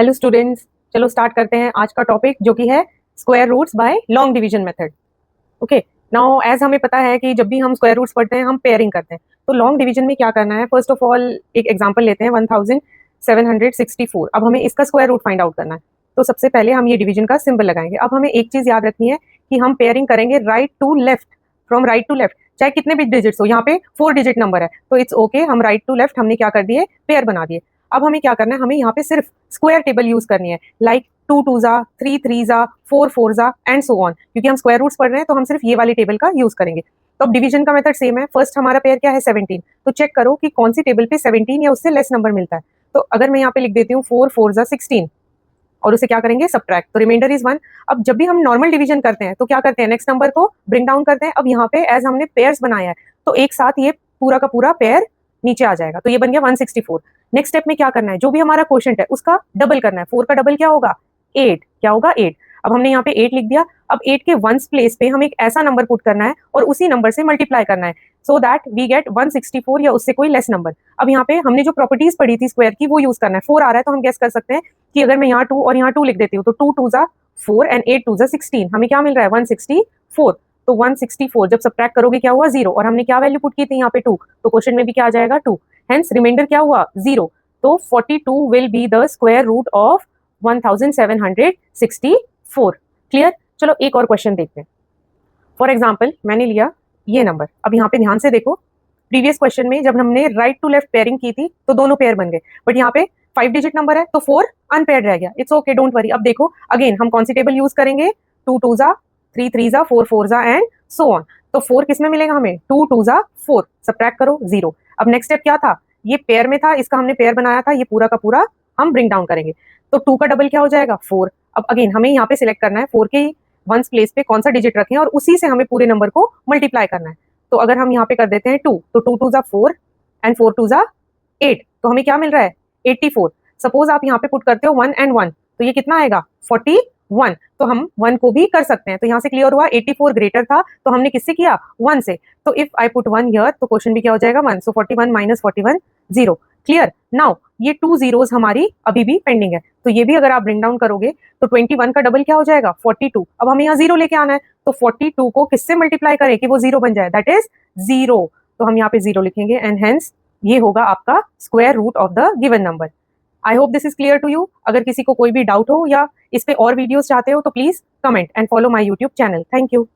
Hello students, चलो start करते हैं आज का टॉपिक जो कि है square roots by long division method. Okay, now as हमें पता है कि जब भी हम स्क्वायर रूट्स पढ़ते हैं हम पेयरिंग करते हैं। तो लॉन्ग डिवीजन में क्या करना है, फर्स्ट ऑफ ऑल एक एग्जांपल लेते हैं 1764। अब हमें इसका स्क्वायर रूट फाइंड आउट करना है। तो सबसे पहले हम ये डिवीजन का सिंबल लगाएंगे। अब हमें एक चीज याद रखनी है कि हम पेयरिंग करेंगे right to left, from right to left, चाहे कितने भी डिजिट्स हो। यहाँ पे 4 डिजिट नंबर है तो इट्स ओके, हम राइट टू लेफ्ट हमने क्या कर दिए, पेयर बना दिए। अब हमें क्या करना है, हमें यहाँ पे सिर्फ स्क्वायर टेबल यूज करनी है, लाइक 2 2 जा, 3 3 जा, 4 4 जा एंड सो ऑन। क्योंकि हम स्क्वायर रूट्स पढ़ रहे हैं तो हम सिर्फ ये वाली टेबल का यूज करेंगे। तो अब डिवीजन का मेथड सेम है। फर्स्ट हमारा पेयर क्या है 17, तो चेक करो कि कौन सी टेबल पे 17 या उससे लेस नंबर मिलता है। तो अगर मैं यहाँ पे लिख देती हूँ 4 4 जा 16 और उसे क्या करेंगे सब्ट्रैक्ट, तो रिमाइंडर इज 1। अब जब भी हम नॉर्मल डिवीजन करते हैं तो क्या करते हैं, नेक्स्ट नंबर को ब्रिंग डाउन करते हैं। अब यहाँ पे एज हमने पेयर्स बनाया है तो एक साथ ये पूरा का पूरा पेयर नीचे आ जाएगा, तो ये बन गया 164। नेक्स्ट स्टेप में क्या करना है, जो भी हमारा क्वोशिएंट है उसका डबल करना है। 4 का डबल क्या होगा 8, क्या होगा 8। अब हमने यहाँ पे 8 लिख दिया। अब 8 के वंस प्लेस पे हम एक ऐसा नंबर पुट करना है और उसी नंबर से मल्टीप्लाई करना है सो दैट वी गेट 164 या उससे कोई लेस नंबर। अब यहाँ पे हमने जो प्रॉपर्टीज पढ़ी थी स्क्वायर की वो यूज करना है। 4 आ रहा है तो हम गेस कर सकते हैं कि अगर मैं यहाँ 2 और यहाँ 2 लिख देती हूँ तो 2 2 जा 4 एंड 8 2 जा 16, हमें क्या मिल रहा है 164। तो 164 जब सब्ट्रैक्ट करोगे क्या हुआ 0, और हमने क्या वैल्यू पुट की थी यहाँ पे 2, तो क्वेश्चन में भी क्या आ जाएगा 2, हेंस रिमाइंडर क्या हुआ 0। तो 42 will be the square root of 1764। Clear. चलो एक और क्वेश्चन देखते हैं। फॉर एग्जाम्पल मैंने लिया ये नंबर। अब यहाँ पे ध्यान से देखो, प्रीवियस क्वेश्चन में जब हमने राइट टू लेफ्ट पेयरिंग की थी तो दोनों पेयर बन गए, बट यहाँ पे 5 डिजिट नंबर है तो 4 अनपेयर्ड रह गया। It's okay, don't worry. अब देखो अगेन हम कौन सी टेबल यूज करेंगे, 2 2 जा, 3 3 जा, 4 4 जा एंड सो ऑन। तो 4 किस में मिलेगा हमें, 2 2 जा 4, सब्ट्रैक्ट करो 0। अब नेक्स्ट स्टेप क्या था, ये पेयर में था, इसका हमने पेयर बनाया था, ये पूरा का पूरा हम ब्रिंग डाउन करेंगे। तो 2 का डबल क्या हो जाएगा 4। अब अगेन हमें यहाँ पे सिलेक्ट करना है 4 के वंस प्लेस पे कौन सा डिजिट रखें और उसी से हमें पूरे नंबर को मल्टीप्लाई करना है। तो अगर हम यहाँ पे कर देते हैं 2, तो 2 2 जा 4 एंड 4 2 जा 8, तो हमें क्या मिल रहा है 84। सपोज आप यहाँ पे पुट करते हो 1 एंड 1 तो ये कितना आएगा 41। तो हम 1 को भी कर सकते हैं। तो यहाँ से क्लियर हुआ 84 ग्रेटर था तो हमने किससे किया 1 से। तो इफ आई पुट 1 हियर तो क्वेश्चन भी क्या हो जाएगा 1, सो 41 माइनस 41 0। क्लियर। नाउ ये 2 जीरोस हमारी अभी भी पेंडिंग है, तो ये भी अगर आप ब्रिंग डाउन करोगे तो 21 का डबल क्या हो जाएगा 42। अब हमें यहाँ 0 लेके आना है तो 42 को किससे मल्टीप्लाई करें कि वो 0 बन जाए, दैट इज 0। तो हम यहाँ पे 0 लिखेंगे एंड हेंस ये होगा आपका square root of the given number. I hope this is clear to you. अगर किसी को कोई भी डाउट हो या इस पे और वीडियोस चाहते हो तो please comment and follow my YouTube channel. Thank you.